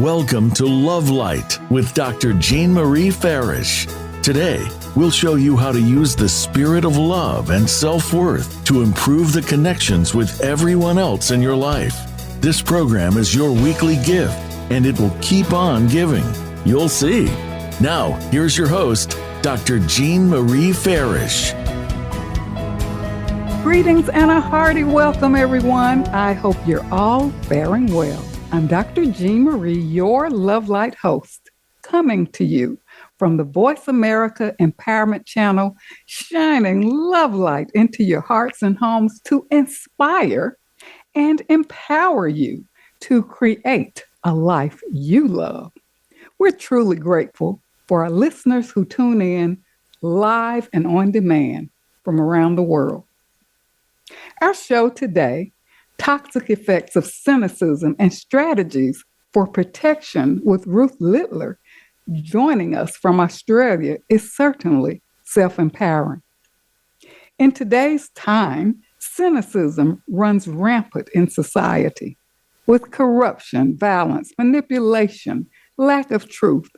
Welcome to Love Light with Dr. Jean Marie Farish. Today, we'll show you how to use the spirit of love and self-worth to improve the connections with everyone else in your life. This program is your weekly gift, and it will keep on giving. You'll see. Now, here's your host, Dr. Jean Marie Farish. Greetings and a hearty welcome, everyone. I hope you're all faring well. I'm Dr. Jean Marie, your Love Light host, coming to you from the Voice America Empowerment Channel, shining love light into your hearts and homes to inspire and empower you to create a life you love. We're truly grateful for our listeners who tune in live and on demand from around the world. Our show today, Toxic Effects of Cynicism and Strategies for Protection with Ruth Litter, joining us from Australia, is certainly self-empowering. In today's time, cynicism runs rampant in society with corruption, violence, manipulation, lack of truth,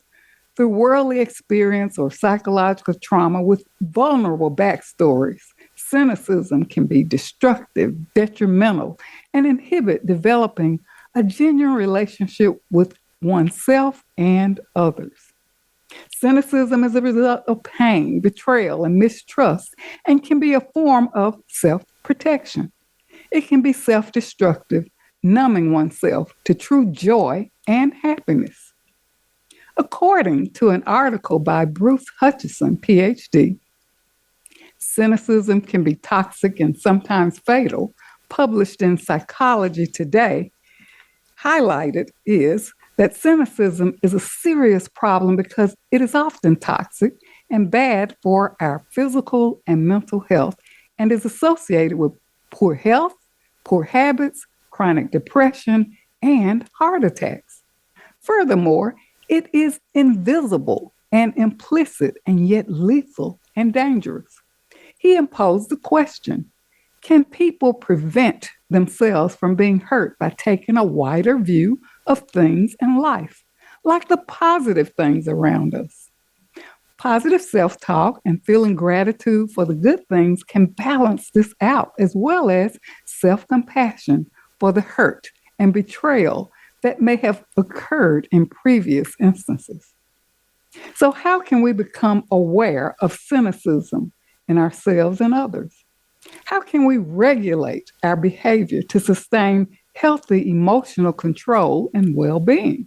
through worldly experience or psychological trauma with vulnerable backstories. Cynicism can be destructive, detrimental, and inhibit developing a genuine relationship with oneself and others. Cynicism is a result of pain, betrayal, and mistrust, and can be a form of self-protection. It can be self-destructive, numbing oneself to true joy and happiness. According to an article by Bruce Hutchison, PhD, Cynicism can be toxic and sometimes fatal, published in Psychology Today. Highlighted is that cynicism is a serious problem because it is often toxic and bad for our physical and mental health and is associated with poor health, poor habits, chronic depression, and heart attacks. Furthermore, it is invisible and implicit and yet lethal and dangerous. He imposed the question, can people prevent themselves from being hurt by taking a wider view of things in life, like the positive things around us? Positive self-talk and feeling gratitude for the good things can balance this out, as well as self-compassion for the hurt and betrayal that may have occurred in previous instances. So how can we become aware of cynicism in ourselves and others? How can we regulate our behavior to sustain healthy emotional control and well-being?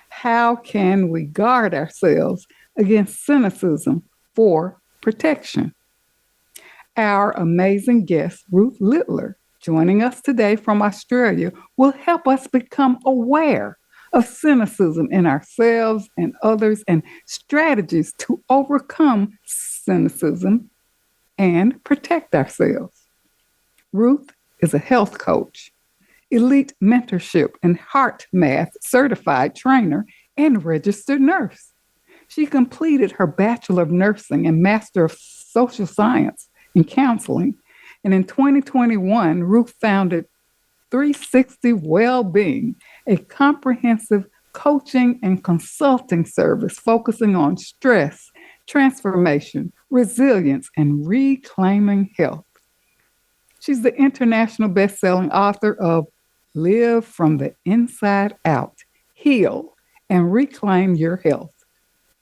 How can we guard ourselves against cynicism for protection? Our amazing guest, Ruth Litter, joining us today from Australia, will help us become aware of cynicism in ourselves and others and strategies to overcome cynicism and protect ourselves. Ruth is a health coach, elite mentorship and HeartMath Certified Trainer, and registered nurse. She completed her Bachelor of Nursing and Master of Social Science in Counseling. And in 2021, Ruth founded 360 Wellbeing, a comprehensive coaching and consulting service focusing on stress, transformation, resilience, and reclaiming health. She's the international best-selling author of Live from the Inside Out, Heal, and Reclaim Your Health.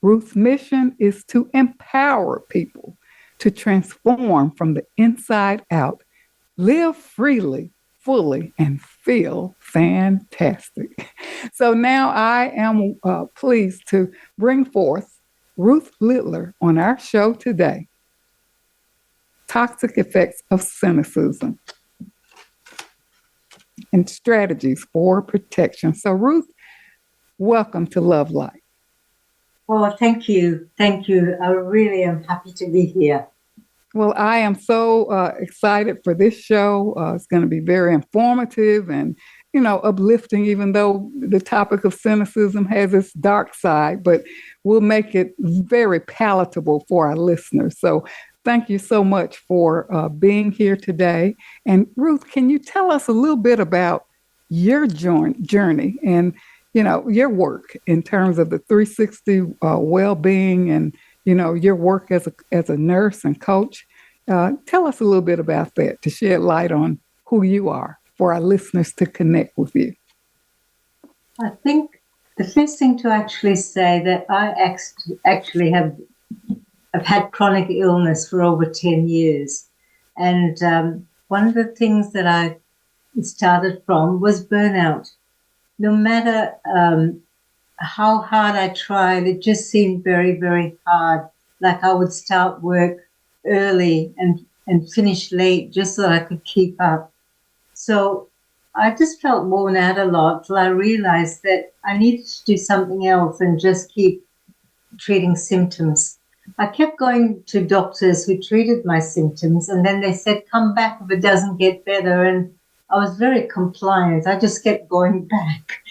Ruth's mission is to empower people to transform from the inside out, live freely, fully, and feel fantastic. So now I am pleased to bring forth Ruth Litter on our show today. Toxic Effects of Cynicism and Strategies for Protection. So Ruth, welcome to Love Light. Oh, thank you. Thank you. I really am happy to be here. Well, I am so excited for this show. It's going to be very informative and, uplifting, even though the topic of cynicism has its dark side, but we'll make it very palatable for our listeners. So thank you so much for being here today. And Ruth, can you tell us a little bit about your journey and, your work in terms of the 360 well-being and, your work as a nurse and coach. Tell us a little bit about that to shed light on who you are for our listeners to connect with you. I think the first thing to actually say that I actually have had chronic illness for over 10 years. And one of the things that I started from was burnout. No matter how hard I tried, it just seemed very, very hard. Like I would start work early and finish late just so that I could keep up. So I just felt worn out a lot till I realized that I needed to do something else and just keep treating symptoms. I kept going to doctors who treated my symptoms, and then they said, come back if it doesn't get better. And I was very compliant. I just kept going back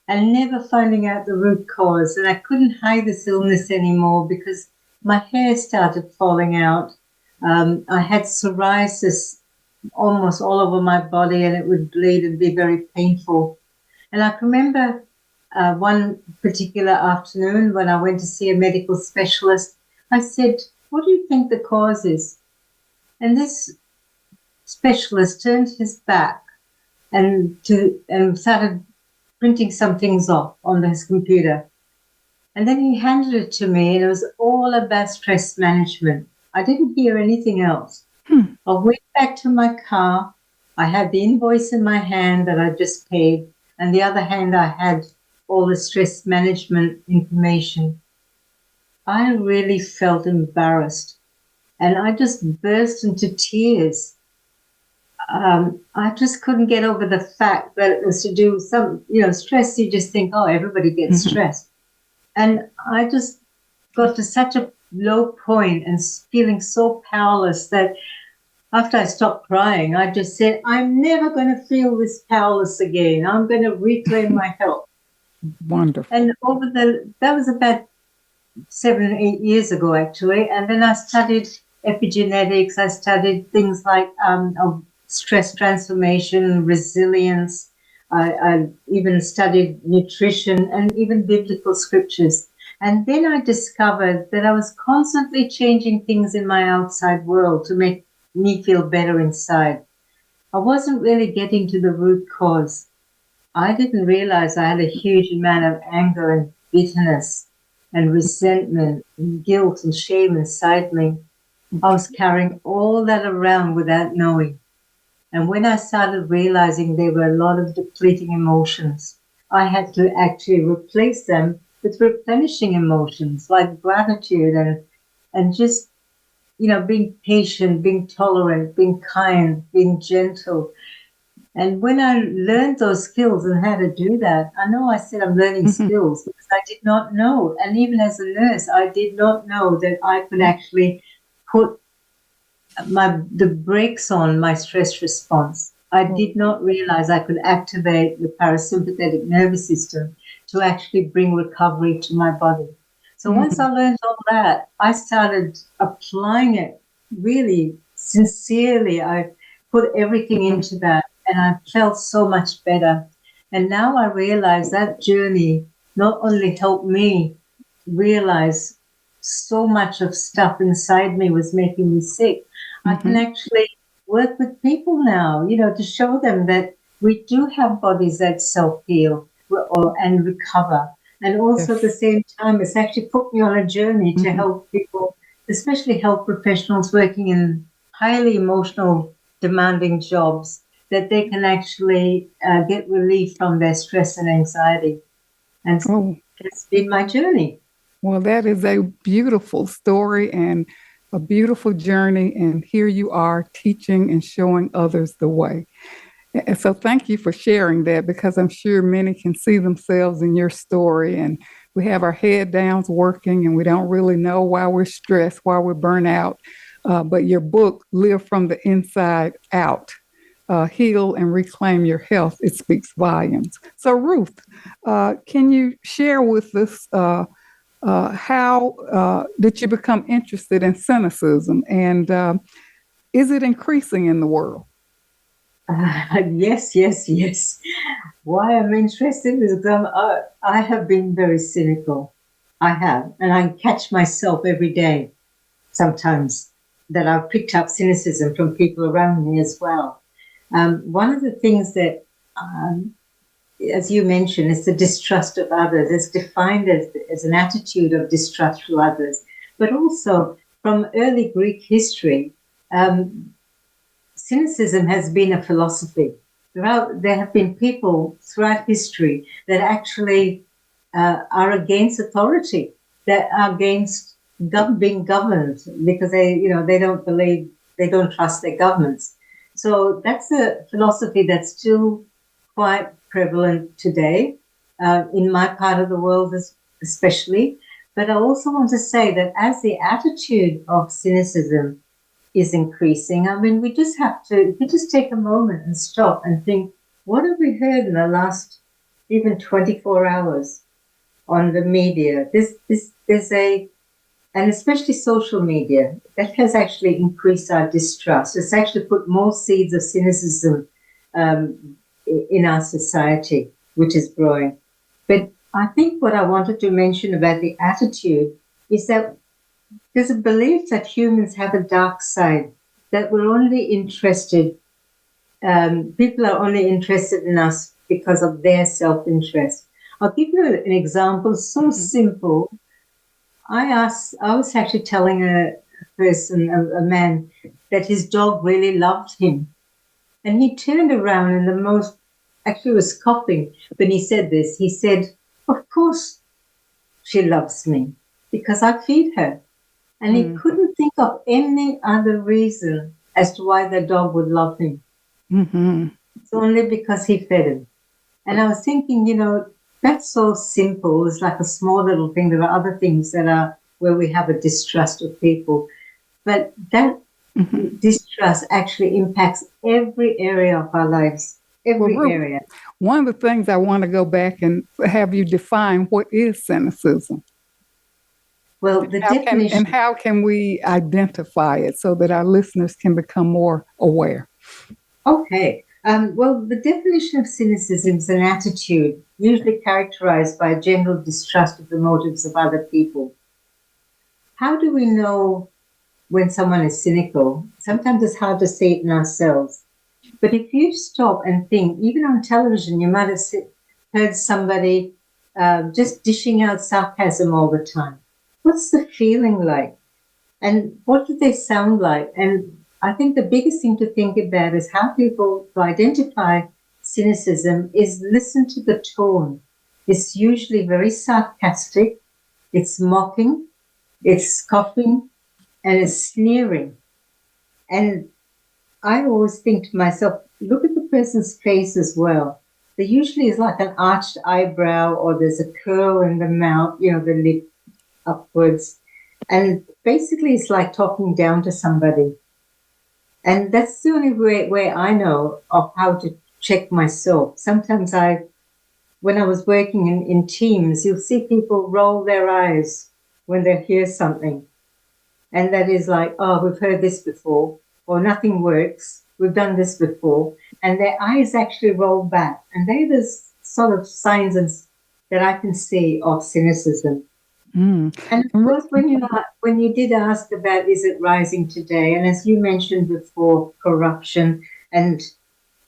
and never finding out the root cause. And I couldn't hide this illness anymore because my hair started falling out. I had psoriasis almost all over my body, and it would bleed and be very painful. And I can remember one particular afternoon when I went to see a medical specialist, I said, what do you think the cause is? And this specialist turned his back and started printing some things off on his computer. And then he handed it to me, and it was all about stress management. I didn't hear anything else. I went back to my car. I had the invoice in my hand that I just paid, and the other hand I had all the stress management information. I really felt embarrassed, and I just burst into tears. I just couldn't get over the fact that it was to do with some, stress. You just think, oh, everybody gets stressed. And I just got to such a low point and feeling so powerless that after I stopped crying, I just said, I'm never going to feel this powerless again. I'm going to reclaim my health. Wonderful. And that was about 7 or 8 years ago, actually. And then I studied epigenetics. I studied things like stress transformation, resilience. I even studied nutrition and even biblical scriptures. And then I discovered that I was constantly changing things in my outside world to make me feel better inside. I wasn't really getting to the root cause. I didn't realize I had a huge amount of anger and bitterness and resentment and guilt and shame inside me. I was carrying all that around without knowing. And when I started realizing there were a lot of depleting emotions, I had to actually replace them with replenishing emotions like gratitude and just, being patient, being tolerant, being kind, being gentle. And when I learned those skills and how to do that, I know I said I'm learning skills because I did not know. And even as a nurse, I did not know that I could actually put the brakes on my stress response. I did not realize I could activate the parasympathetic nervous system to actually bring recovery to my body. So once I learned all that, I started applying it really sincerely. I put everything into that, and I felt so much better. And now I realize that journey not only helped me realize so much of stuff inside me was making me sick, I can actually work with people now, to show them that we do have bodies that self-heal and recover. And also at the same time, it's actually put me on a journey to help people, especially health professionals working in highly emotional, demanding jobs, that they can actually get relief from their stress and anxiety. And it's been my journey. Well, that is a beautiful story and a beautiful journey. And here you are teaching and showing others the way. And so thank you for sharing that, because I'm sure many can see themselves in your story, and we have our head downs working and we don't really know why we're stressed, why we're burnt out. But your book, Live from the Inside Out, Heal and Reclaim Your Health, it speaks volumes. So Ruth, can you share with us how did you become interested in cynicism, and is it increasing in the world? Yes. Why I'm interested is because I have been very cynical. I have. And I catch myself every day sometimes that I've picked up cynicism from people around me as well. One of the things that, as you mentioned, is the distrust of others. It's defined as an attitude of distrust for others. But also from early Greek history, cynicism has been a philosophy. There have been people throughout history that actually are against authority, that are against being governed because they don't believe, they don't trust their governments. So that's a philosophy that's still quite prevalent today in my part of the world, especially. But I also want to say that as the attitude of cynicism is increasing, I mean, we just take a moment and stop and think, what have we heard in the last even 24 hours on the media? And especially social media, that has actually increased our distrust. It's actually put more seeds of cynicism in our society, which is growing. But I think what I wanted to mention about the attitude is that there's a belief that humans have a dark side, that we're only interested, people are only interested in us because of their self-interest. I'll give you an example so simple. I was actually telling a person, a man, that his dog really loved him. And he turned around and actually was coughing when he said this. He said, of course she loves me because I feed her. And he couldn't think of any other reason as to why the dog would love him. Mm-hmm. It's only because he fed him. And I was thinking, that's so simple. It's like a small little thing. There are other things that are where we have a distrust of people. But that distrust actually impacts every area of our lives, every area. One of the things I want to go back and have you define, what is cynicism? Well, the definition... And how can we identify it so that our listeners can become more aware? Okay. Well, the definition of cynicism is an attitude usually characterized by a general distrust of the motives of other people. How do we know when someone is cynical? Sometimes it's hard to see it in ourselves. But if you stop and think, even on television, you might have heard somebody just dishing out sarcasm all the time. What's the feeling like? And what do they sound like? And I think the biggest thing to think about is how people identify cynicism is listen to the tone. It's usually very sarcastic, it's mocking, it's scoffing, and it's sneering. And I always think to myself, look at the person's face as well. There usually is like an arched eyebrow, or there's a curl in the mouth, the lip upwards. And basically it's like talking down to somebody. And that's the only way I know of how to check myself. Sometimes when I was working in teams, you'll see people roll their eyes when they hear something. And that is like, oh, we've heard this before, or nothing works, we've done this before. And their eyes actually roll back. And they're the sort of signs that I can see of cynicism. And of course, when you did ask about is it rising today, and as you mentioned before, corruption and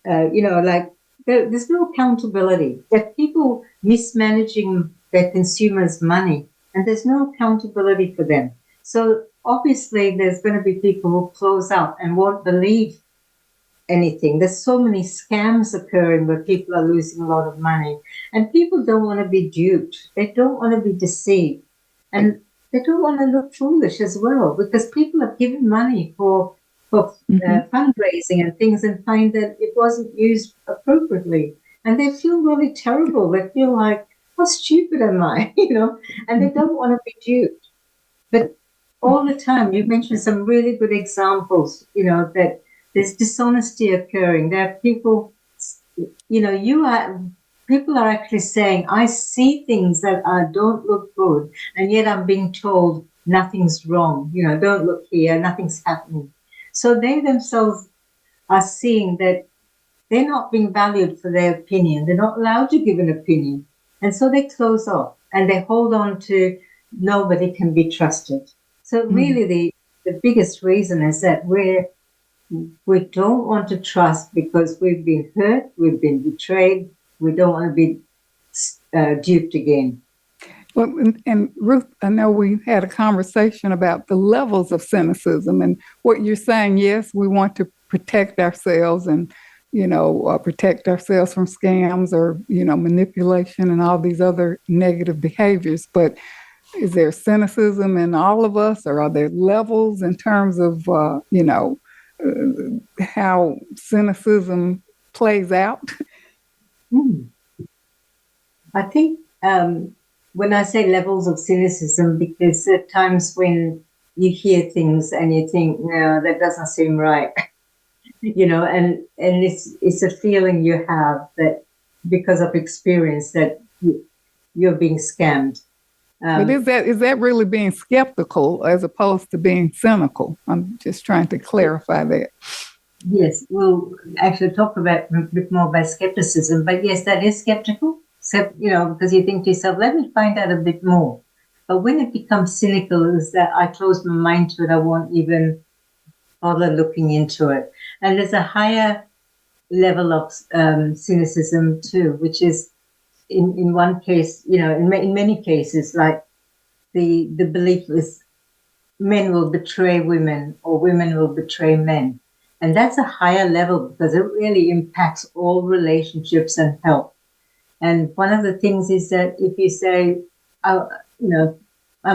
there's no accountability. That people mismanaging their consumers' money, and there's no accountability for them. So obviously, there's going to be people who close up and won't believe anything. There's so many scams occurring where people are losing a lot of money, and people don't want to be duped. They don't want to be deceived. And they don't want to look foolish as well, because people have given money for fundraising and things and find that it wasn't used appropriately. And they feel really terrible. They feel like, how stupid am I? And they don't want to be duped. But all the time, you mentioned some really good examples, that there's dishonesty occurring. There are people, people are actually saying, I see things that don't look good, and yet I'm being told nothing's wrong. Don't look here, nothing's happening. So they themselves are seeing that they're not being valued for their opinion. They're not allowed to give an opinion. And so they close off and they hold on to nobody can be trusted. So really the biggest reason is that we don't want to trust because we've been hurt, we've been betrayed, we don't want to be duped again. Well, and Ruth, I know we had a conversation about the levels of cynicism, and what you're saying, yes, we want to protect ourselves and, protect ourselves from scams or, manipulation and all these other negative behaviors. But is there cynicism in all of us, or are there levels in terms of, how cynicism plays out? I think when I say levels of cynicism, because there are times when you hear things and you think, no, that doesn't seem right, and it's a feeling you have that because of experience that you're being scammed. But is that really being skeptical as opposed to being cynical? I'm just trying to clarify that. Yes, we'll actually talk about a bit more about skepticism, but yes, that is skeptical. So, because you think to yourself, let me find out a bit more. But when it becomes cynical, is that I close my mind to it, I won't even bother looking into it. And there's a higher level of cynicism too, which is in one case, in many cases, like the belief is men will betray women or women will betray men. And that's a higher level because it really impacts all relationships and health. And one of the things is that if you say, I'm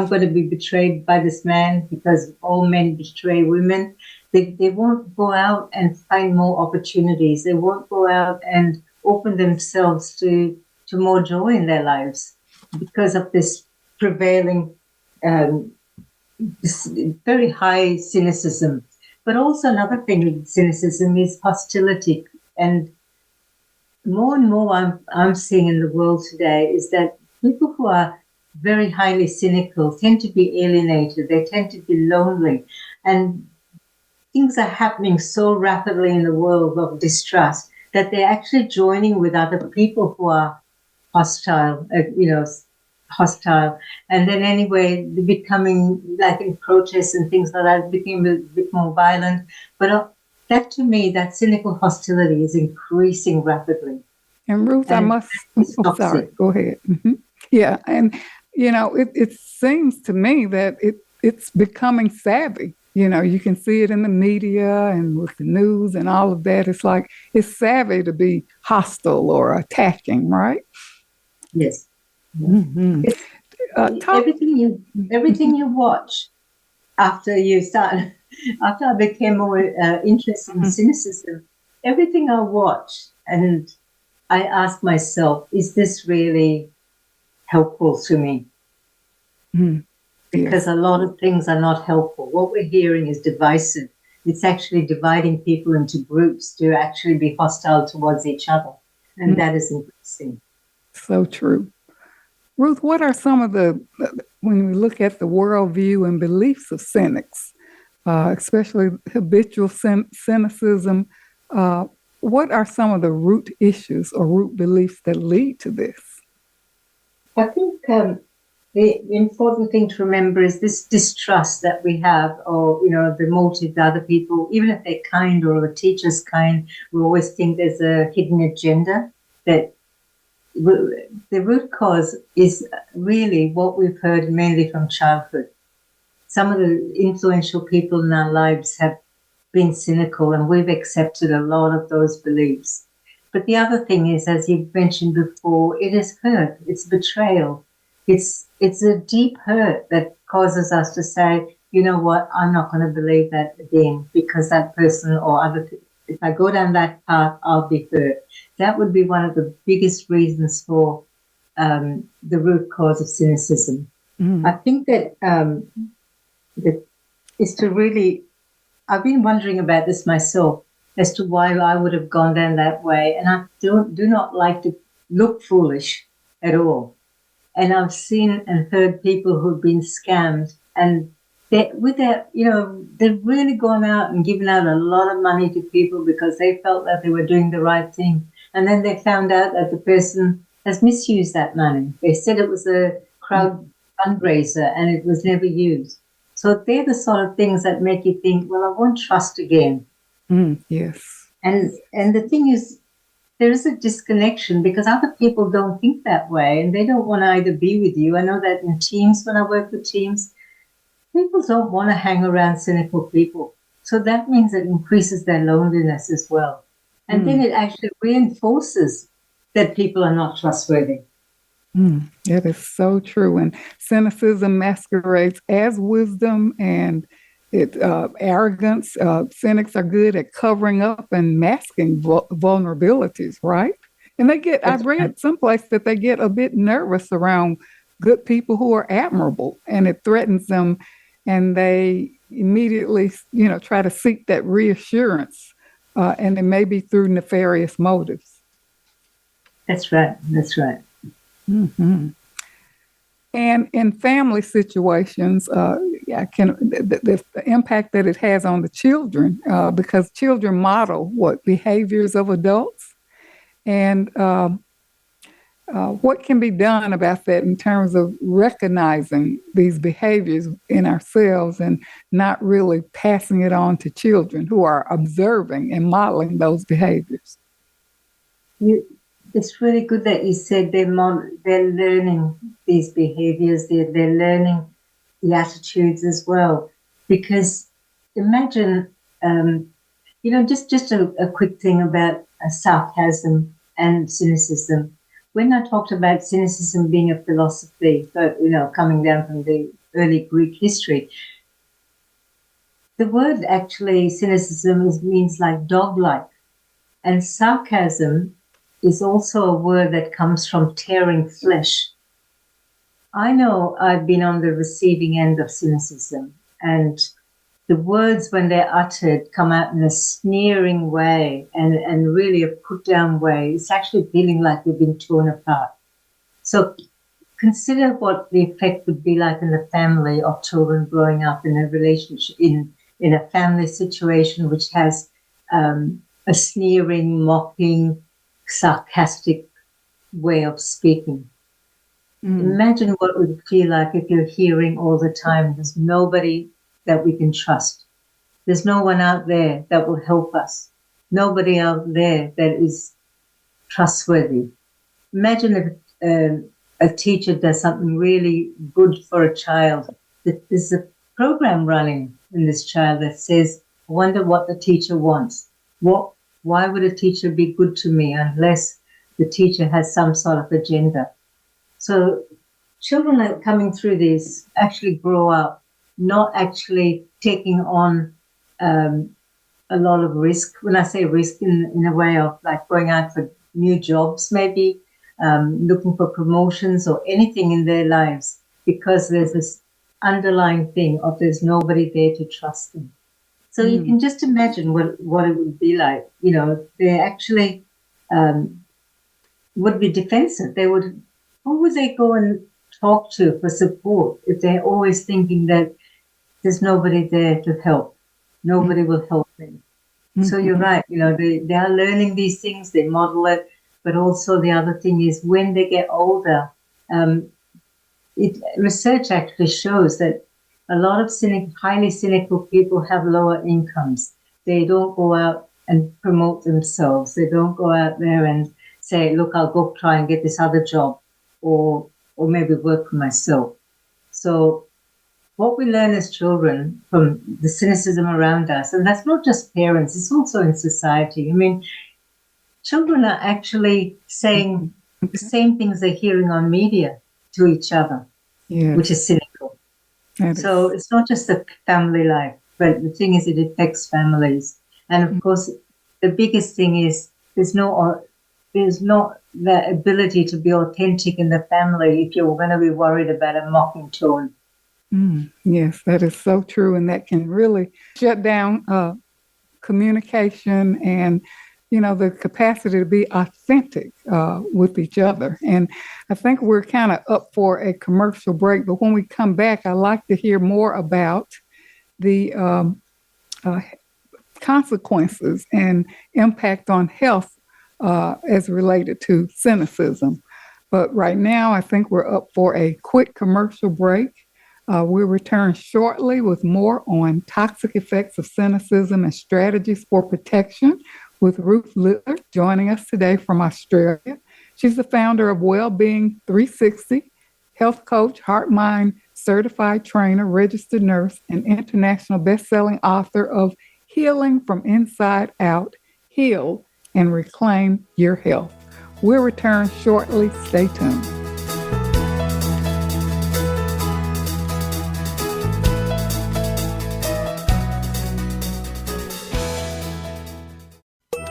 going to be betrayed by this man because all men betray women, they won't go out and find more opportunities. They won't go out and open themselves to more joy in their lives because of this prevailing this very high cynicism. But also another thing with cynicism is hostility. And more I'm seeing in the world today is that people who are very highly cynical tend to be alienated. They tend to be lonely. And things are happening so rapidly in the world of distrust that they're actually joining with other people who are hostile, hostile. And then anyway, they're becoming, like in protests and things like that, became a bit more violent. But that to me, that cynical hostility is increasing rapidly. And Ruth, sorry, go ahead. Mm-hmm. Yeah, and it seems to me that it's becoming savvy. You can see it in the media and with the news and all of that. It's like it's savvy to be hostile or attacking, right? Yes. Mm-hmm. Everything you watch after I became more interested in cynicism, everything I watch and I ask myself, is this really helpful to me? Mm-hmm. Because a lot of things are not helpful. What we're hearing is divisive. It's actually dividing people into groups to actually be hostile towards each other. And that is increasing. So true. Ruth, what are some of when we look at the worldview and beliefs of cynics, especially habitual cynicism, what are some of the root issues or root beliefs that lead to this? I think the important thing to remember is this distrust that we have, or, the motive to other people, even if they're kind or a teacher's kind, we always think there's a hidden agenda. That the root cause is really what we've heard mainly from childhood. Some of the influential people in our lives have been cynical, and we've accepted a lot of those beliefs. But the other thing is, as you've mentioned before, it is hurt. It's betrayal. It's a deep hurt that causes us to say, you know what, I'm not going to believe that again because that person or other people, if I go down that path, I'll be hurt. That would be one of the biggest reasons for the root cause of cynicism. I think that that is to really, I've been wondering about this myself as to why I would have gone down that way. And I do not like to look foolish at all. And I've seen and heard people who've been scammed, and with that, they've really gone out and given out a lot of money to people because they felt that they were doing the right thing. And then they found out that the person has misused that money. They said it was a crowd fundraiser and it was never used. So they're the sort of things that make you think, well, I won't trust again. Yes. And the thing is, there is a disconnection because other people don't think that way and they don't want to either be with you. I know that in teams, when I work with teams, people don't want to hang around cynical people. So that means it increases their loneliness as well. And then it actually reinforces that people are not trustworthy. That is so true. And cynicism masquerades as wisdom and arrogance. Cynics are good at covering up and masking vulnerabilities, right? And I've read someplace that they get a bit nervous around good people who are admirable, and it threatens them, and they immediately, try to seek that reassurance, and it may be through nefarious motives. That's right. Mm-hmm. And in family situations, the impact that it has on the children, because children model behaviors of adults, and what can be done about that in terms of recognizing these behaviors in ourselves and not really passing it on to children who are observing and modeling those behaviors. It's really good that you said they're learning these behaviors, they're learning the attitudes as well. Because imagine, just a quick thing about sarcasm and cynicism. When I talked about cynicism being a philosophy, but coming down from the early Greek history, the word actually cynicism means like dog-like, and sarcasm is also a word that comes from tearing flesh. I know I've been on the receiving end of cynicism, and the words, when they're uttered, come out in a sneering way and really a put-down way. It's actually feeling like we've been torn apart. So consider what the effect would be like in the family of children growing up in a relationship, in a family situation which has a sneering, mocking, sarcastic way of speaking. Imagine what it would feel like if you're hearing all the time, there's nobody that we can trust. There's no one out there that will help us. Nobody out there that is trustworthy. Imagine if a teacher does something really good for a child. There's a program running in this child that says, I wonder what the teacher wants. Why would a teacher be good to me unless the teacher has some sort of agenda? So children that are coming through this actually grow up not actually taking on a lot of risk. When I say risk, in a way of like going out for new jobs, maybe looking for promotions or anything in their lives, because there's this underlying thing of there's nobody there to trust them. So you can just imagine what it would be like. They actually would be defensive. Who would they go and talk to for support if they're always thinking that there's nobody there to help? Nobody will help them. So you're right. They are learning these things. They model it. But also the other thing is when they get older, research actually shows that a lot of highly cynical people have lower incomes. They don't go out and promote themselves. They don't go out there and say, look, I'll go try and get this other job or maybe work for myself. So what we learn as children from the cynicism around us, and that's not just parents, it's also in society. I mean, children are actually saying the same things they're hearing on media to each other, which is cynical. So it's not just a family life, but the thing is it affects families. And of course, the biggest thing is there's not the ability to be authentic in the family if you're going to be worried about a mocking tone. Yes, that is so true. And that can really shut down communication and the capacity to be authentic with each other. And I think we're kind of up for a commercial break, but when we come back, I'd like to hear more about the consequences and impact on health as related to cynicism. But right now, I think we're up for a quick commercial break. We'll return shortly with more on toxic effects of cynicism and strategies for protection with Ruth Litter joining us today from Australia. She's the founder of Wellbeing 360, health coach, HeartMath Certified Trainer, registered nurse, and international best-selling author of Healing from Inside Out, Heal and Reclaim Your Health. We'll return shortly. Stay tuned.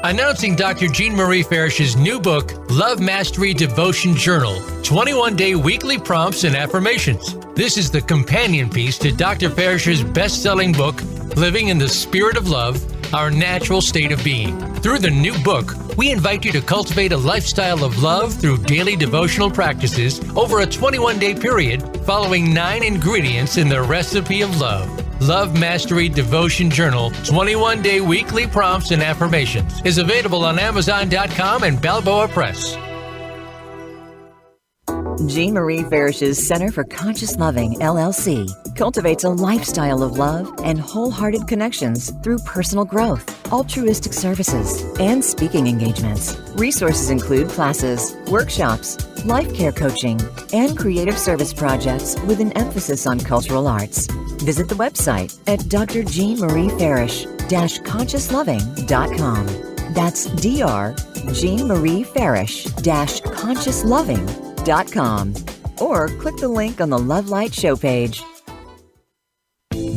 Announcing Dr. Jean Marie Farish's new book, Love Mastery Devotion Journal, 21-day weekly prompts and affirmations. This is the companion piece to Dr. Farish's best-selling book, Living in the Spirit of Love, Our Natural State of Being. Through the new book, we invite you to cultivate a lifestyle of love through daily devotional practices over a 21-day period, following 9 ingredients in the recipe of love. Love Mastery Devotion Journal, 21-day weekly prompts and affirmations is available on Amazon.com and Balboa Press. Jean Marie Farish's Center for Conscious Loving, LLC, cultivates a lifestyle of love and wholehearted connections through personal growth, altruistic services, and speaking engagements. Resources include classes, workshops, life care coaching, and creative service projects with an emphasis on cultural arts. Visit the website at drjeanmariefarish-consciousloving.com. That's drjeanmariefarish-consciousloving.com, or click the link on the Love Light show page.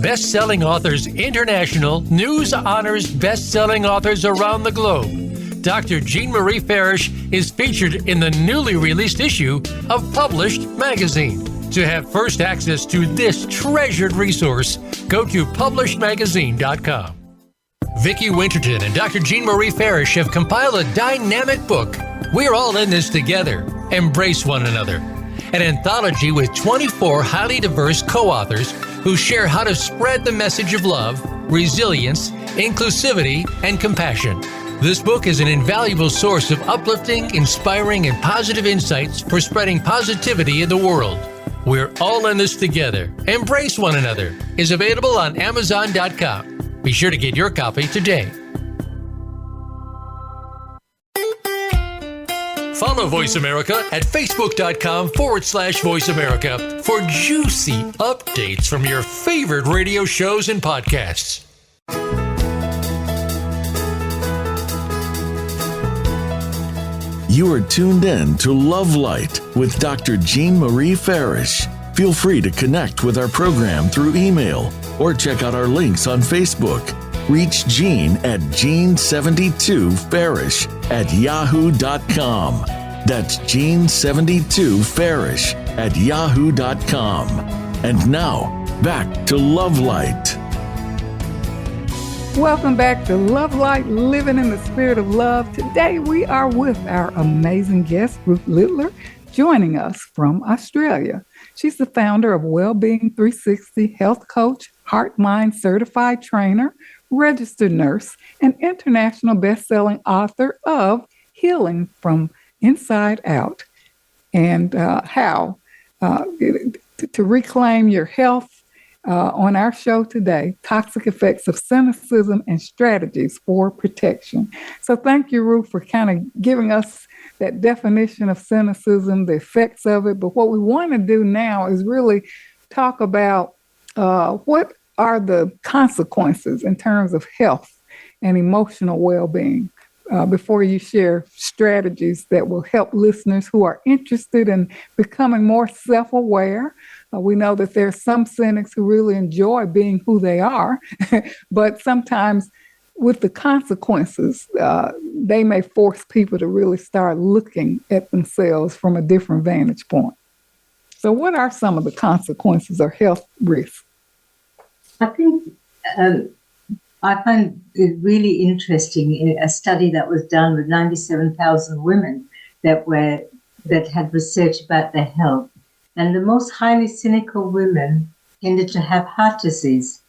Best-selling authors international news honors best-selling authors around the globe. Dr. Jean Marie Farish is featured in the newly released issue of Published magazine. To have first access to this treasured resource, go to publishedmagazine.com. Vicki Winterton and Dr. Jean Marie Farish have compiled a dynamic book, We're All in This Together, Embrace One Another, an anthology with 24 highly diverse co-authors who share how to spread the message of love, resilience, inclusivity, and compassion. This book is an invaluable source of uplifting, inspiring, and positive insights for spreading positivity in the world. We're All in This Together, Embrace One Another is available on Amazon.com. Be sure to get your copy today. Follow Voice America at Facebook.com/Voice America for juicy updates from your favorite radio shows and podcasts. You are tuned in to Love Light with Dr. Jean Marie Farish. Feel free to connect with our program through email or check out our links on Facebook. Reach Jean at Jean72Farish@yahoo.com. That's Jean72Farish@yahoo.com. And now, back to Love Light. Welcome back to Love Light, Living in the Spirit of Love. Today we are with our amazing guest, Ruth Litter, joining us from Australia. She's the founder of Wellbeing 360, health coach, HeartMath Certified Trainer, registered nurse, and international best-selling author of Healing from Inside Out, and how to reclaim your health. On our show today, toxic effects of cynicism and strategies for protection. So thank you, Ruth, for kind of giving us that definition of cynicism, the effects of it. But what we want to do now is really talk about what are the consequences in terms of health and emotional well-being before you share strategies that will help listeners who are interested in becoming more self-aware. We know that there are some cynics who really enjoy being who they are, but sometimes with the consequences, they may force people to really start looking at themselves from a different vantage point. So what are some of the consequences or health risks? I think I find it really interesting, a study that was done with 97,000 women that had research about their health. And the most highly cynical women tended to have heart disease.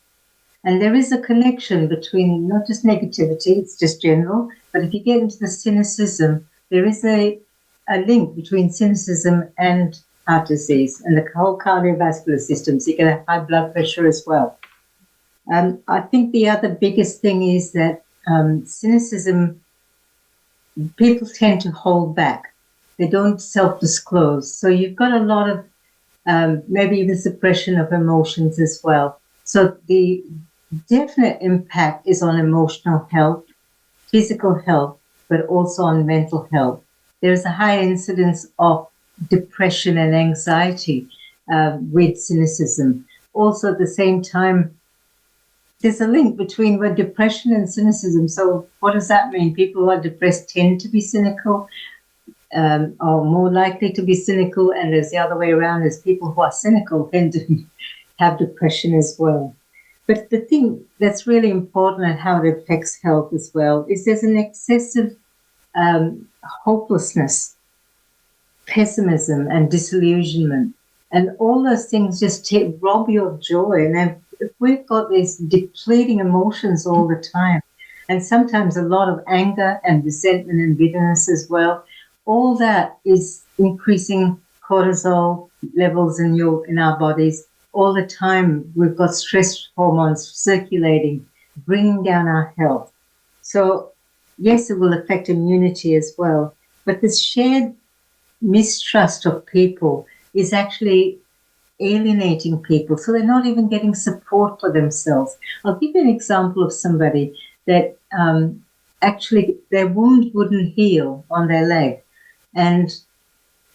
And there is a connection between not just negativity, it's just general, but if you get into the cynicism, there is a link between cynicism and heart disease and the whole cardiovascular system. So you can have high blood pressure as well. I think the other biggest thing is that cynicism, people tend to hold back. They don't self-disclose. So you've got a lot of maybe even suppression of emotions as well. So the definite impact is on emotional health, physical health, but also on mental health. There's a high incidence of depression and anxiety with cynicism. Also, at the same time, there's a link between depression and cynicism. So what does that mean? People who are depressed tend to be cynical, are more likely to be cynical, and there's the other way around, is people who are cynical tend to have depression as well. But the thing that's really important and how it affects health as well is there's an excessive hopelessness, pessimism, and disillusionment. And all those things just rob you of joy. And if we've got these depleting emotions all the time, and sometimes a lot of anger and resentment and bitterness as well, all that is increasing cortisol levels in our bodies. All the time we've got stress hormones circulating, bringing down our health. So yes, it will affect immunity as well. But this shared mistrust of people is actually alienating people. So they're not even getting support for themselves. I'll give you an example of somebody that actually their wound wouldn't heal on their leg. And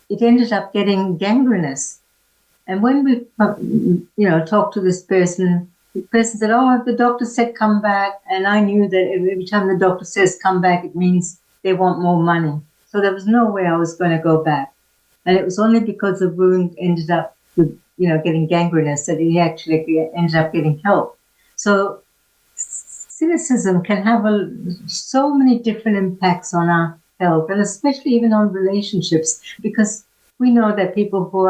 it ended up getting gangrenous. And when we, talked to this person, the person said, "Oh, the doctor said come back." And I knew that every time the doctor says come back, it means they want more money. So there was no way I was going to go back. And it was only because the wound ended up with, getting gangrenous that he actually ended up getting help. So cynicism can have so many different impacts on our health, and especially even on relationships, because we know that people who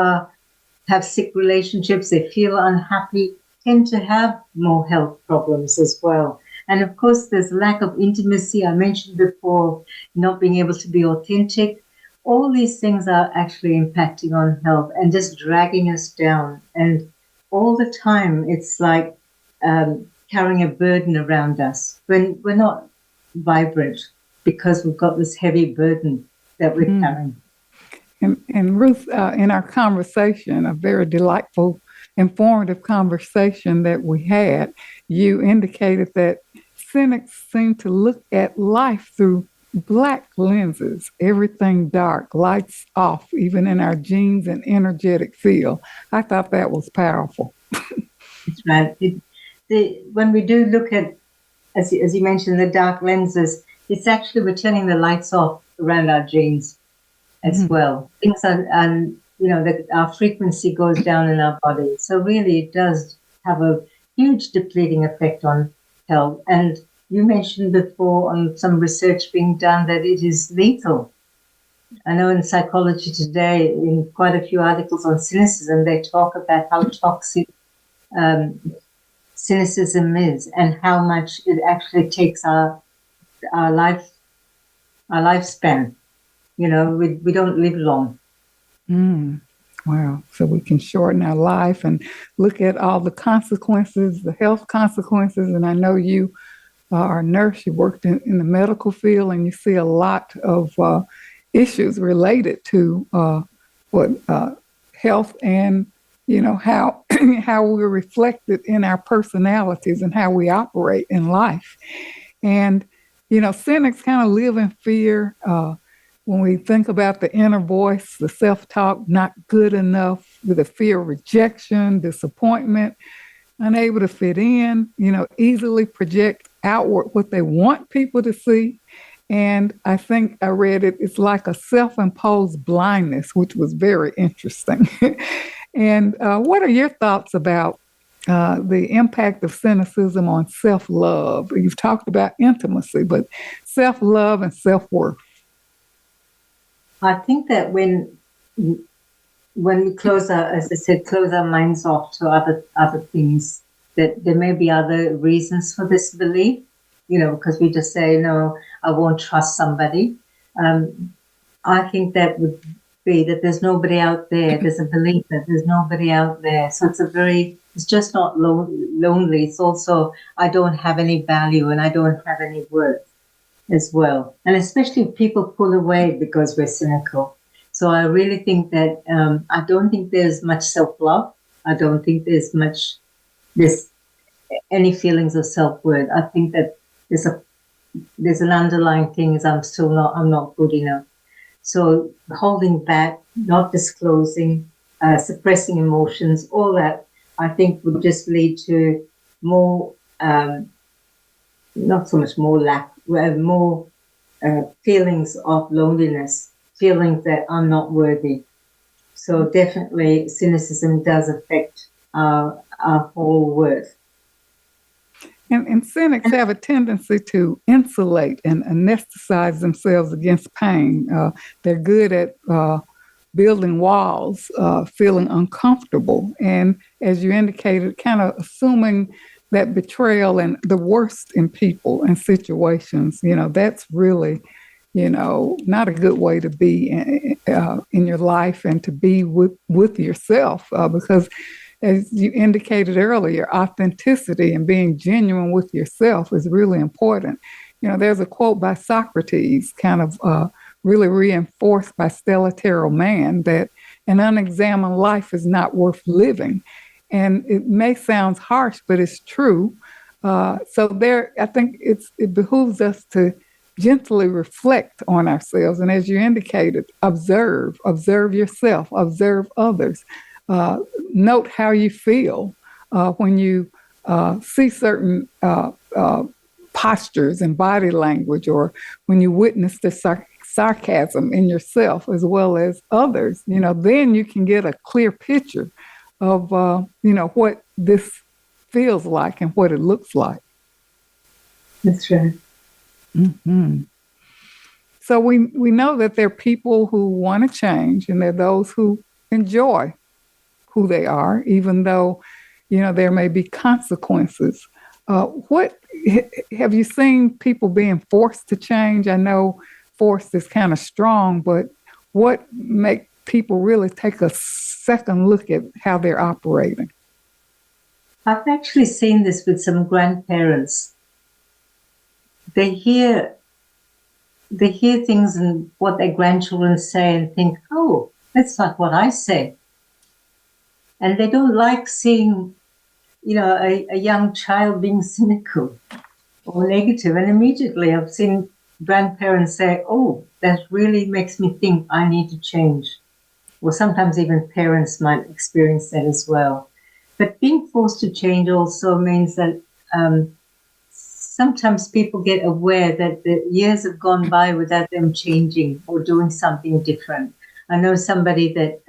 have sick relationships, they feel unhappy, tend to have more health problems as well. And of course, there's lack of intimacy. I mentioned before, not being able to be authentic. All these things are actually impacting on health and just dragging us down. And all the time, it's like carrying a burden around us when we're not vibrant, because we've got this heavy burden that we're carrying. And Ruth, in our conversation, a very delightful, informative conversation that we had, you indicated that cynics seem to look at life through black lenses, everything dark, lights off, even in our genes and energetic field. I thought that was powerful. That's right. When we do look at, as you mentioned, the dark lenses, it's actually we're turning the lights off around our genes as well. Things are, that our frequency goes down in our body. So really it does have a huge depleting effect on health. And you mentioned before on some research being done that it is lethal. I know in Psychology Today, in quite a few articles on cynicism, they talk about how toxic cynicism is and how much it actually takes our lifespan. We don't live long. Wow. So we can shorten our life and look at all the consequences, the health consequences. And I know you are a nurse, you worked in the medical field, and you see a lot of issues related to health and, how we're reflected in our personalities and how we operate in life. And, cynics kind of live in fear. When we think about the inner voice, the self-talk, not good enough, with the fear of rejection, disappointment, unable to fit in, easily project outward what they want people to see. And I think I read it's like a self-imposed blindness, which was very interesting. And what are your thoughts about the impact of cynicism on self-love. You've talked about intimacy, but self-love and self-worth. I think that when we close our, as I said, close our minds off to other things, that there may be other reasons for this belief, because we just say, no, I won't trust somebody. I think that would be that there's nobody out there. There's a belief that there's nobody out there. So it's just not lonely. It's also, I don't have any value and I don't have any worth as well. And especially if people pull away because we're cynical. So I really think that I don't think there's much self-love. I don't think there's any feelings of self-worth. I think that there's an underlying thing is I'm not good enough. So holding back, not disclosing, suppressing emotions, all that, I think would just lead to more, not so much more lack, more feelings of loneliness, feelings that I'm not worthy. So definitely cynicism does affect our whole worth. And cynics have a tendency to insulate and anesthetize themselves against pain. They're good at building walls, feeling uncomfortable. And as you indicated, kind of assuming that betrayal and the worst in people and situations, that's really, not a good way to be in your life and to be with yourself, because as you indicated earlier, authenticity and being genuine with yourself is really important. There's a quote by Socrates, kind of really reinforced by Stella Terrell Mann, that an unexamined life is not worth living. And it may sound harsh, but it's true. So I think it behooves us to gently reflect on ourselves. And as you indicated, observe yourself, observe others. Note how you feel when you see certain postures and body language, or when you witness the sarcasm in yourself as well as others. Then you can get a clear picture of what this feels like and what it looks like. That's right. Mm-hmm. So we know that there are people who want to change, and there are those who enjoy who they are, even though, there may be consequences. What have you seen people being forced to change? I know forced is kind of strong, but what make people really take a second look at how they're operating? I've actually seen this with some grandparents. They hear things and what their grandchildren say and think, oh, that's not what I say. And they don't like seeing, a young child being cynical or negative. And immediately I've seen grandparents say, oh, that really makes me think I need to change. Or sometimes even parents might experience that as well. But being forced to change also means that sometimes people get aware that the years have gone by without them changing or doing something different. I know somebody that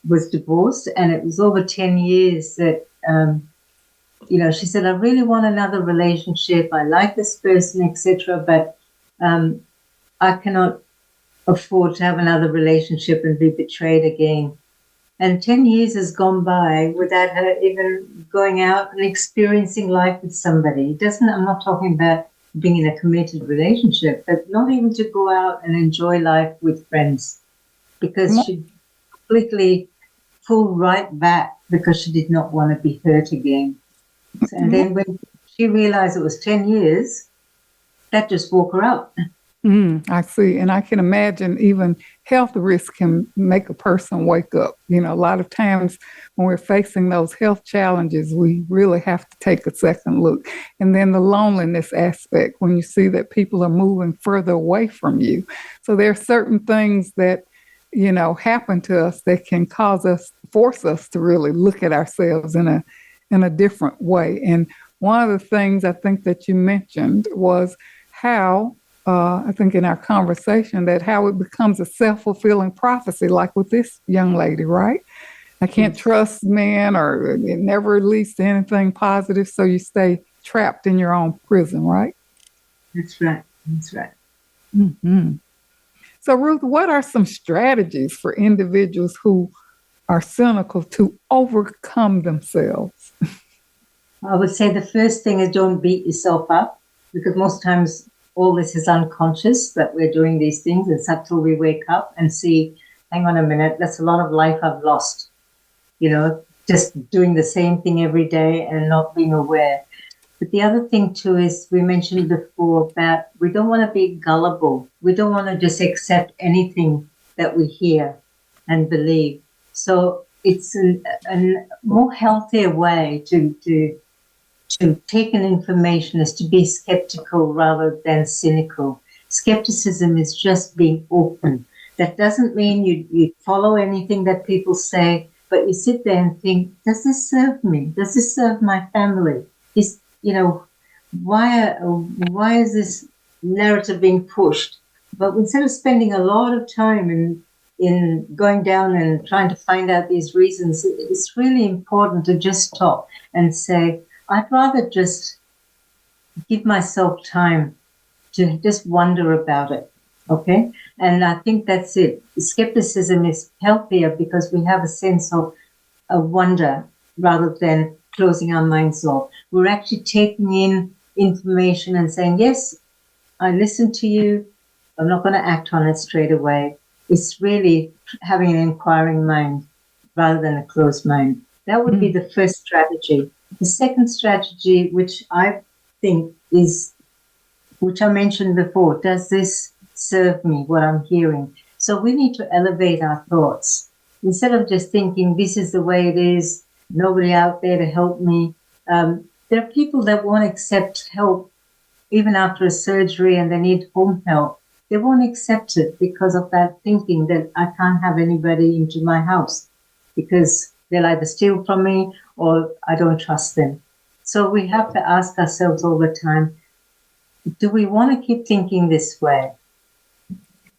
was divorced, and it was over 10 years that, she said, I really want another relationship. I like this person, etc. But I cannot afford to have another relationship and be betrayed again. And 10 years has gone by without her even going out and experiencing life with somebody. I'm not talking about being in a committed relationship, but not even to go out and enjoy life with friends, because she completely pulled right back because she did not want to be hurt again. And then when she realized it was 10 years, that just woke her up. I see. And I can imagine even health risks can make a person wake up. A lot of times when we're facing those health challenges, we really have to take a second look. And then the loneliness aspect, when you see that people are moving further away from you. So there are certain things that, happen to us that can force us to really look at ourselves in a different way. And one of the things I think that you mentioned was how, I think in our conversation, that how it becomes a self-fulfilling prophecy, like with this young lady, right? I can't trust men, or it never leads to anything positive. So you stay trapped in your own prison, right? That's right. That's right. Mm-hmm. So, Ruth, what are some strategies for individuals who are cynical to overcome themselves? I would say the first thing is don't beat yourself up, because most times all this is unconscious that we're doing these things. It's until we wake up and see, hang on a minute, that's a lot of life I've lost. Just doing the same thing every day and not being aware. But the other thing too is, we mentioned before that we don't want to be gullible. We don't want to just accept anything that we hear and believe. So it's a more healthier way to take in information is to be skeptical rather than cynical. Skepticism is just being open. That doesn't mean you follow anything that people say, but you sit there and think, does this serve me? Does this serve my family? Why is this narrative being pushed? But instead of spending a lot of time in going down and trying to find out these reasons, it's really important to just stop and say, I'd rather just give myself time to just wonder about it, okay? And I think that's it. Skepticism is healthier because we have a sense of a wonder rather than closing our minds off. We're actually taking in information and saying, yes, I listen to you. I'm not going to act on it straight away. It's really having an inquiring mind rather than a closed mind. That would be the first strategy. The second strategy, which I think is, which I mentioned before, does this serve me, what I'm hearing? So we need to elevate our thoughts. Instead of just thinking, this is the way it is, nobody out there to help me. There are people that won't accept help even after a surgery and they need home help. They won't accept it because of that thinking that I can't have anybody into my house because they'll either steal from me or I don't trust them. So we have to ask ourselves all the time, do we want to keep thinking this way?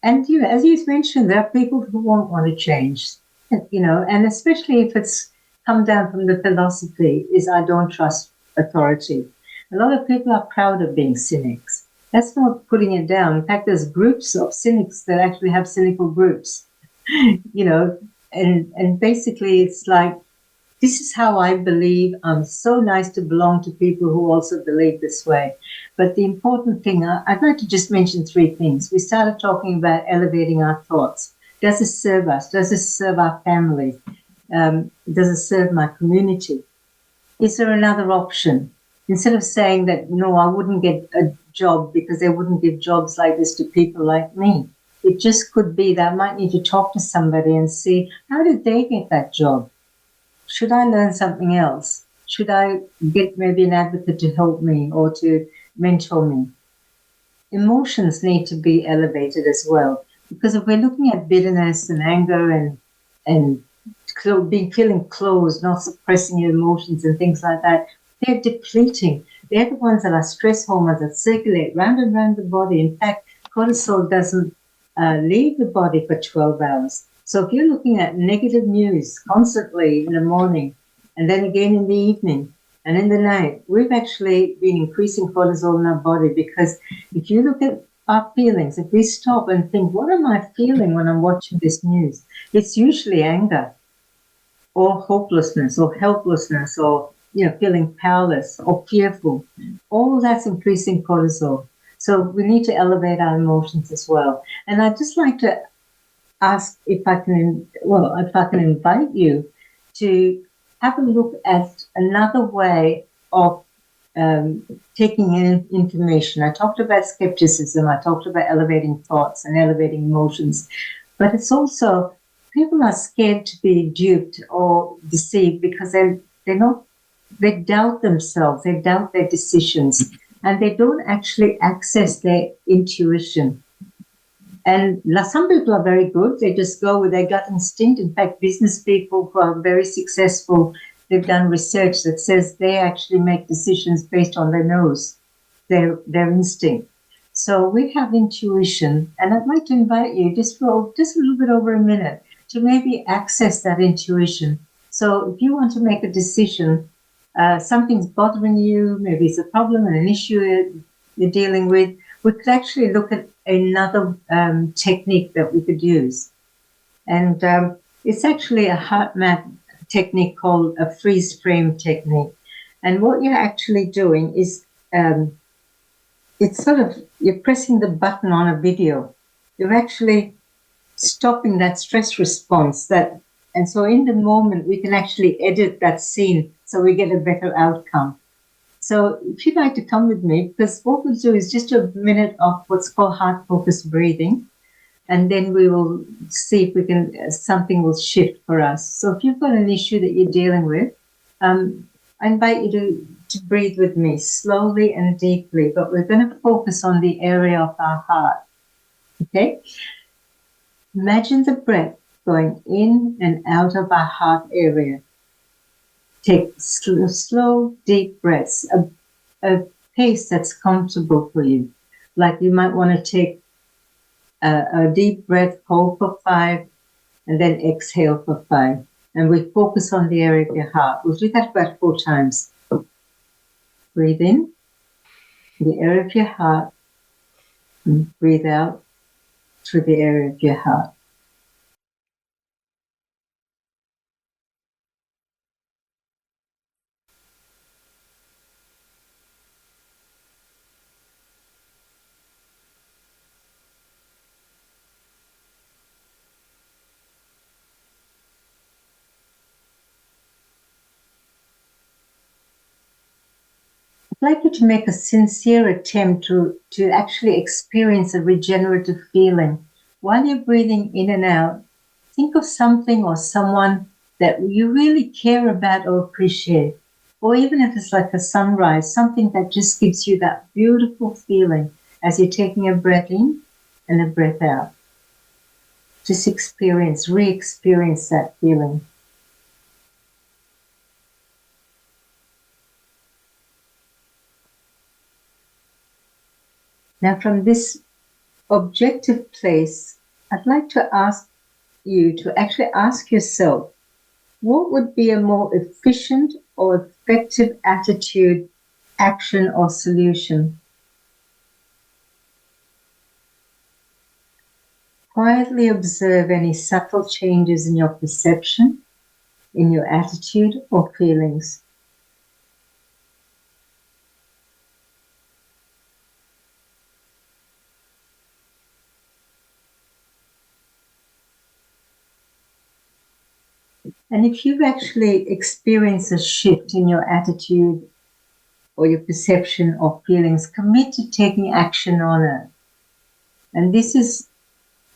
And as you mentioned, there are people who won't want to change, and especially if it's come down from the philosophy is I don't trust authority. A lot of people are proud of being cynics. That's not putting it down. In fact, there's groups of cynics that actually have cynical groups, and basically it's like, this is how I believe. I'm so nice to belong to people who also believe this way. But the important thing, I'd like to just mention three things. We started talking about elevating our thoughts. Does it serve us? Does it serve our family? Does it serve my community? Is there another option? Instead of saying that, no, I wouldn't get a job because they wouldn't give jobs like this to people like me. It just could be that I might need to talk to somebody and see, how did they get that job? Should I learn something else? Should I get maybe an advocate to help me or to mentor me? Emotions need to be elevated as well, because if we're looking at bitterness and anger and feeling closed, not suppressing your emotions and things like that, they're depleting. They're the ones that are stress hormones that circulate round and round the body. In fact, cortisol doesn't leave the body for 12 hours. So if you're looking at negative news constantly in the morning and then again in the evening and in the night, we've actually been increasing cortisol in our body, because if you look at our feelings, if we stop and think, what am I feeling when I'm watching this news? It's usually anger or hopelessness or helplessness or feeling powerless or fearful. All of that's increasing cortisol. So we need to elevate our emotions as well. And I'd just like to ask if I can invite you to have a look at another way of taking in information. I talked about skepticism. I talked about elevating thoughts and elevating emotions. But it's also, people are scared to be duped or deceived because they doubt themselves, they doubt their decisions, and they don't actually access their intuition. And some people are very good. They just go with their gut instinct. In fact, business people who are very successful, they've done research that says they actually make decisions based on their nose, their instinct. So we have intuition, and I'd like to invite you just for a little bit over a minute to maybe access that intuition So if you want to make a decision, something's bothering you, maybe it's a problem and an issue you're dealing with, we could actually look at another technique that we could use. And it's actually a HeartMath technique called a freeze frame technique. And what you're actually doing is it's sort of, you're pressing the button on a video. You're actually stopping that stress response. And so in the moment, we can actually edit that scene so we get a better outcome. So if you'd like to come with me, because what we'll do is just a minute of what's called heart-focused breathing, and then we will see if we can, something will shift for us. So if you've got an issue that you're dealing with, I invite you to breathe with me slowly and deeply, but we're going to focus on the area of our heart. Okay? Imagine the breath going in and out of our heart area. Take slow, deep breaths, a pace that's comfortable for you. Like you might want to take a deep breath, hold for 5, and then exhale for 5. And we focus on the area of your heart. We'll do that about 4 times. Breathe in, the area of your heart, and breathe out through the area of your heart. I'd like you to make a sincere attempt to actually experience a regenerative feeling. While you're breathing in and out, think of something or someone that you really care about or appreciate. Or even if it's like a sunrise, something that just gives you that beautiful feeling as you're taking a breath in and a breath out. Just re-experience that feeling. Now, from this objective place, I'd like to ask you to actually ask yourself, what would be a more efficient or effective attitude, action, or solution? Quietly observe any subtle changes in your perception, in your attitude or feelings. And if you've actually experienced a shift in your attitude or your perception or feelings, commit to taking action on it. And this is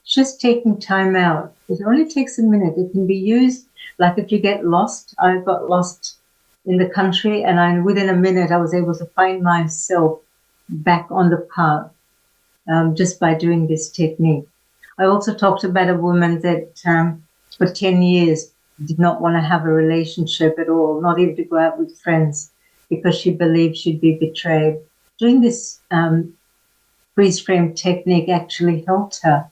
just taking time out. It only takes a minute. It can be used like if you get lost. I got lost in the country, and within a minute I was able to find myself back on the path just by doing this technique. I also talked about a woman that for 10 years did not want to have a relationship at all, not even to go out with friends, because she believed she'd be betrayed. Doing this freeze frame technique actually helped her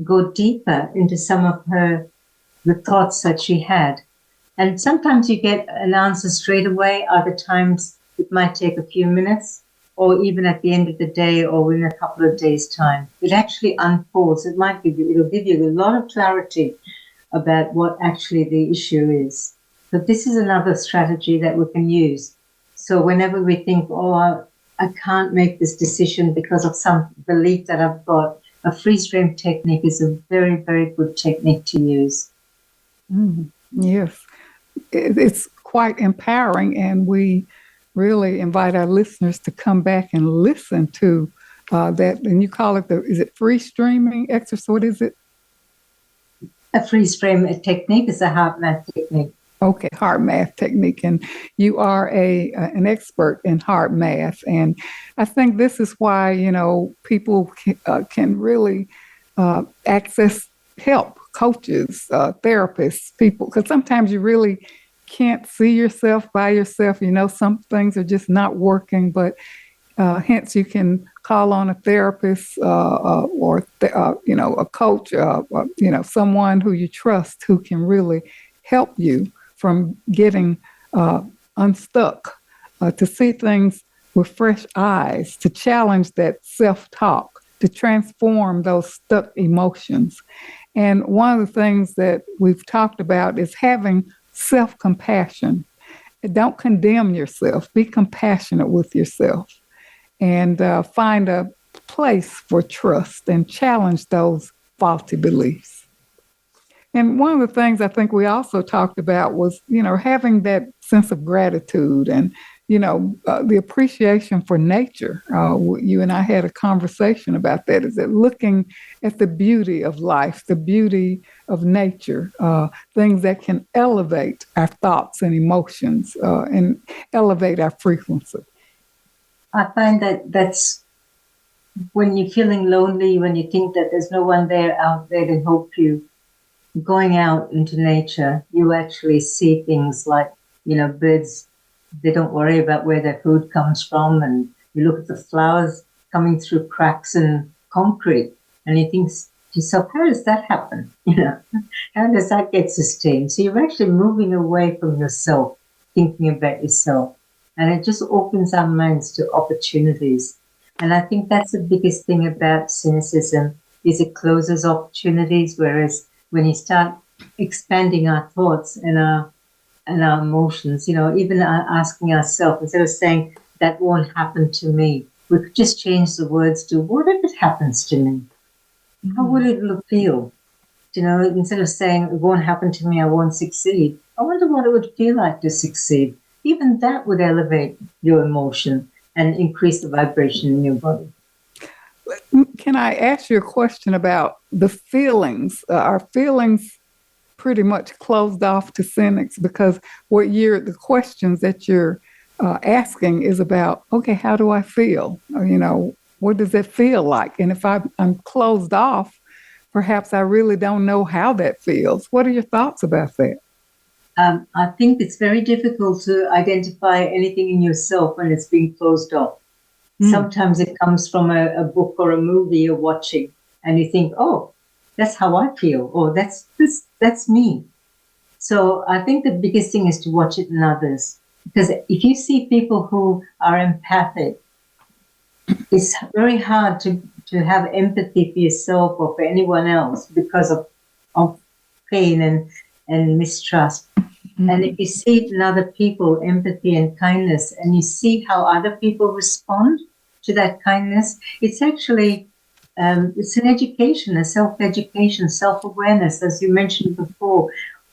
go deeper into some of the thoughts that she had. And sometimes you get an answer straight away. Other times it might take a few minutes, or even at the end of the day, or in a couple of days' time. It actually unfolds. It'll give you a lot of clarity about what actually the issue is. So this is another strategy that we can use. So whenever we think, I can't make this decision because of some belief that I've got, a freeze frame technique is a very, very good technique to use. Yes, it's quite empowering, and we really invite our listeners to come back and listen to that. And you call it is it free streaming exercise? What is it? A freeze frame technique is a HeartMath technique. Okay, HeartMath technique. And you are an expert in HeartMath. And I think this is why, people can really access help, coaches, therapists, people, because sometimes you really can't see yourself by yourself. Some things are just not working, but hence you can call on a therapist or a coach, someone who you trust who can really help you from getting unstuck, to see things with fresh eyes, to challenge that self-talk, to transform those stuck emotions. And one of the things that we've talked about is having self-compassion. Don't condemn yourself. Be compassionate with yourself, and find a place for trust and challenge those faulty beliefs. And one of the things I think we also talked about was, having that sense of gratitude and, the appreciation for nature. You and I had a conversation about that, is that looking at the beauty of life, the beauty of nature, things that can elevate our thoughts and emotions and elevate our frequency. I find that's when you're feeling lonely, when you think that there's no one out there to help you, going out into nature, you actually see things like, birds, they don't worry about where their food comes from. And you look at the flowers coming through cracks in concrete, and you think to yourself, how does that happen? How does that get sustained? So you're actually moving away from yourself, thinking about yourself. And it just opens our minds to opportunities. And I think that's the biggest thing about cynicism, is it closes opportunities, whereas when you start expanding our thoughts and our emotions, even asking ourselves, instead of saying, that won't happen to me, we could just change the words to, what if it happens to me? How would it feel? Instead of saying, it won't happen to me, I won't succeed, I wonder what it would feel like to succeed. Even that would elevate your emotion and increase the vibration in your body. Can I ask you a question about the feelings? Are feelings pretty much closed off to cynics? Because the questions that you're asking is about, okay, how do I feel? What does it feel like? And if I'm closed off, perhaps I really don't know how that feels. What are your thoughts about that? I think it's very difficult to identify anything in yourself when it's being closed off. Sometimes it comes from a book or a movie you're watching, and you think, oh, that's how I feel, or that's me. So I think the biggest thing is to watch it in others. Because if you see people who are empathic, it's very hard to have empathy for yourself or for anyone else because of pain and mistrust. And if you see it in other people, empathy and kindness, and you see how other people respond to that kindness, it's actually, it's an education, a self-education, self-awareness, as you mentioned before,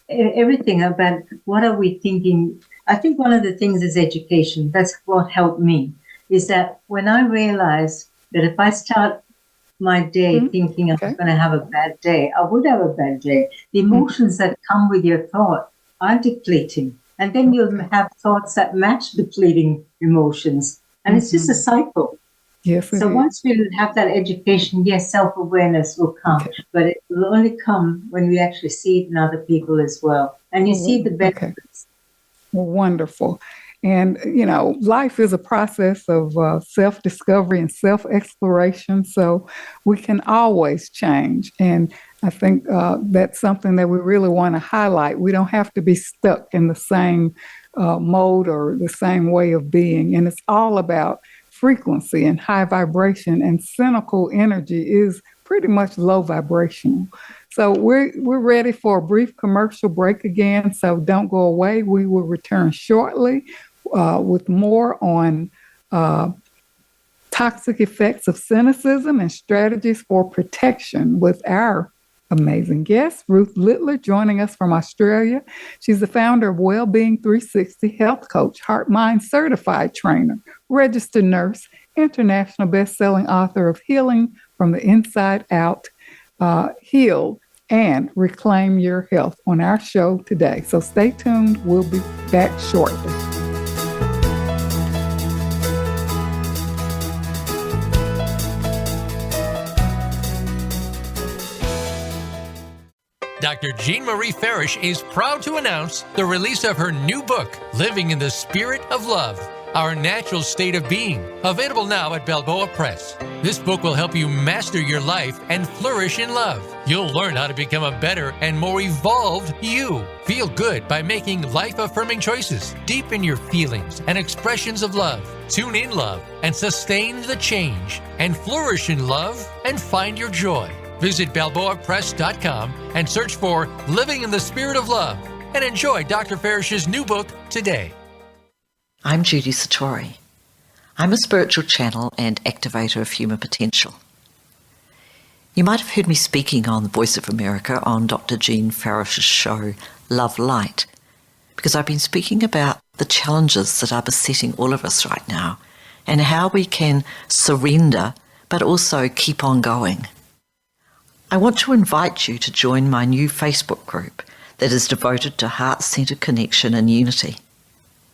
everything about what are we thinking. I think one of the things is education. That's what helped me, is that when I realized that if I start my day thinking I'm going to have a bad day, I would have a bad day. The emotions that come with your thought are depleting. And then you'll have thoughts that match depleting emotions. And it's just a cycle. Yes. So once we have that education, yes, self-awareness will come. But it will only come when we actually see it in other people as well. And you see the benefits. Wonderful. And, life is a process of self-discovery and self-exploration. So we can always change. And I think that's something that we really want to highlight. We don't have to be stuck in the same mode or the same way of being. And it's all about frequency and high vibration. And cynical energy is pretty much low vibrational. So we're ready for a brief commercial break again. So don't go away. We will return shortly with more on toxic effects of cynicism and strategies for protection with our amazing guest, Ruth Litter, joining us from Australia. She's the founder of Wellbeing 360, health coach, HeartMath Certified Trainer, registered nurse, international best-selling author of Healing from the Inside Out, Heal and Reclaim Your Health on our show today. So stay tuned. We'll be back shortly. Dr. Jean Marie Farish is proud to announce the release of her new book, Living in the Spirit of Love, Our Natural State of Being, available now at Balboa Press. This book will help you master your life and flourish in love. You'll learn how to become a better and more evolved you. Feel good by making life-affirming choices. Deepen your feelings and expressions of love. Tune in love and sustain the change. And flourish in love and find your joy. Visit BalboaPress.com and search for Living in the Spirit of Love and enjoy Dr. Farish's new book today. I'm Judy Satori. I'm a spiritual channel and activator of human potential. You might have heard me speaking on the Voice of America on Dr. Jean Farish's show, Love Light, because I've been speaking about the challenges that are besetting all of us right now and how we can surrender but also keep on going. I want to invite you to join my new Facebook group that is devoted to heart-centered connection and unity.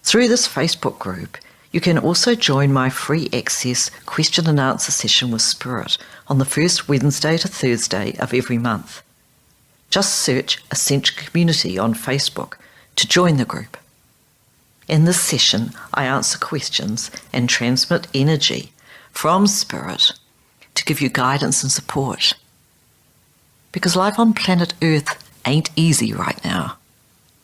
Through this Facebook group, you can also join my free access question and answer session with Spirit on the first Wednesday to Thursday of every month. Just search Ascension Community on Facebook to join the group. In this session, I answer questions and transmit energy from Spirit to give you guidance and support. Because life on planet Earth ain't easy right now,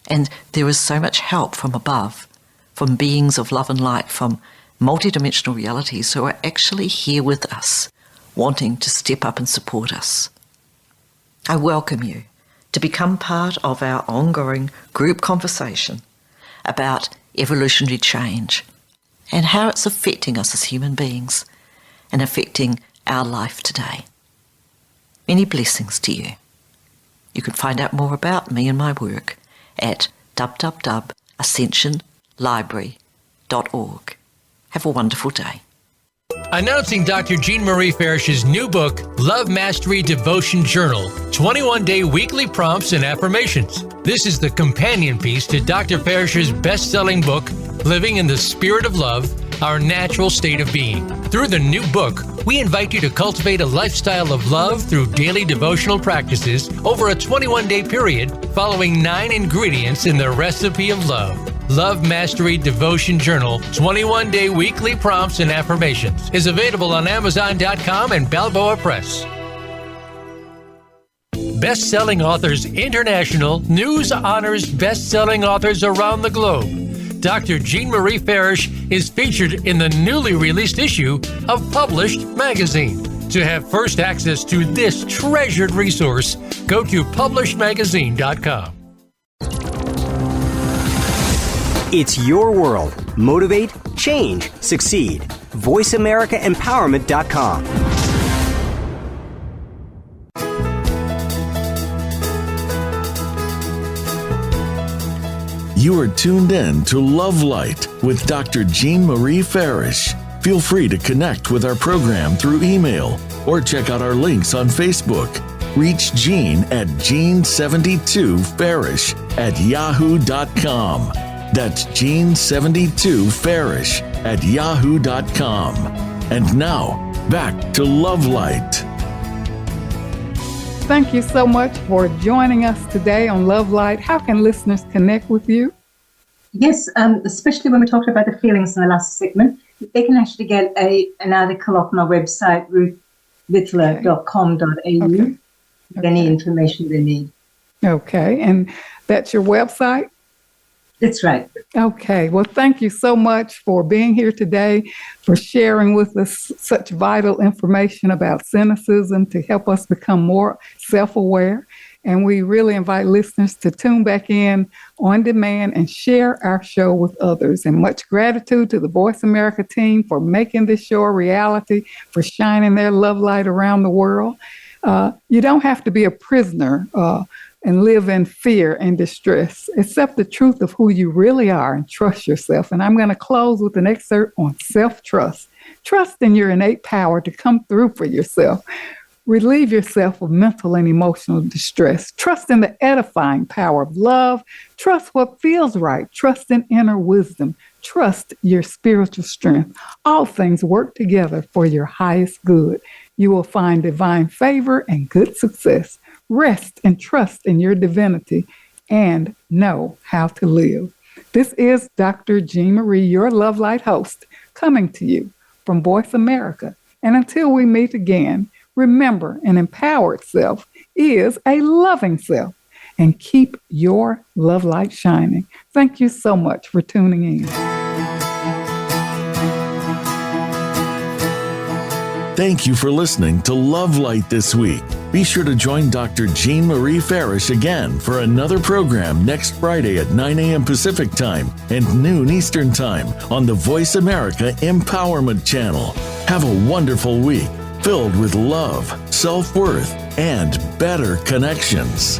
and there is so much help from above, from beings of love and light, from multidimensional realities who are actually here with us, wanting to step up and support us. I welcome you to become part of our ongoing group conversation about evolutionary change and how it's affecting us as human beings and affecting our life today. Many blessings to you. You can find out more about me and my work at www.ascensionlibrary.org. Have a wonderful day. Announcing Dr. Jean Marie Farish's new book, Love Mastery Devotion Journal, 21-Day Weekly Prompts and Affirmations. This is the companion piece to Dr. Farish's best-selling book, Living in the Spirit of Love, Our Natural State of Being. Through the new book, we invite you to cultivate a lifestyle of love through daily devotional practices over a 21-day period, following 9 ingredients in the recipe of love. Love Mastery Devotion Journal, 21-Day Weekly Prompts and Affirmations is available on Amazon.com and Balboa Press. Best-selling Authors International news honors best-selling authors around the globe. Dr. Jean Marie Farish is featured in the newly released issue of Published Magazine. To have first access to this treasured resource, go to PublishedMagazine.com. It's your world. Motivate, change, succeed. VoiceAmericaEmpowerment.com. You are tuned in to Love Light with Dr. Jean Marie Farish. Feel free to connect with our program through email or check out our links on Facebook. Reach Jean at Jean72Farish@yahoo.com. That's Jean72Farish@yahoo.com. And now, back to Love Light. Thank you so much for joining us today on Love Light. How can listeners connect with you? Yes, especially when we talked about the feelings in the last segment, they can actually get an article off my website, ruthlitter.com.au, with any information they need. Okay, and that's your website? That's right. Okay. Well, thank you so much for being here today, for sharing with us such vital information about cynicism to help us become more self-aware. And we really invite listeners to tune back in on demand and share our show with others. And much gratitude to the Voice America team for making this show a reality, for shining their love light around the world. You don't have to be a prisoner and live in fear and distress. Accept the truth of who you really are and trust yourself. And I'm going to close with an excerpt on self-trust. Trust in your innate power to come through for yourself. Relieve yourself of mental and emotional distress. Trust in the edifying power of love. Trust what feels right. Trust in inner wisdom. Trust your spiritual strength. All things work together for your highest good. You will find divine favor and good success. Rest and trust in your divinity and know how to live. This is Dr. Jean Marie, your Love Light host, coming to you from Voice America. And until we meet again, remember, an empowered self is a loving self. And keep your love light shining. Thank you so much for tuning in. Thank you for listening to Love Light this week. Be sure to join Dr. Jean Marie Farish again for another program next Friday at 9 a.m. Pacific Time and noon Eastern Time on the Voice America Empowerment Channel. Have a wonderful week filled with love, self-worth, and better connections.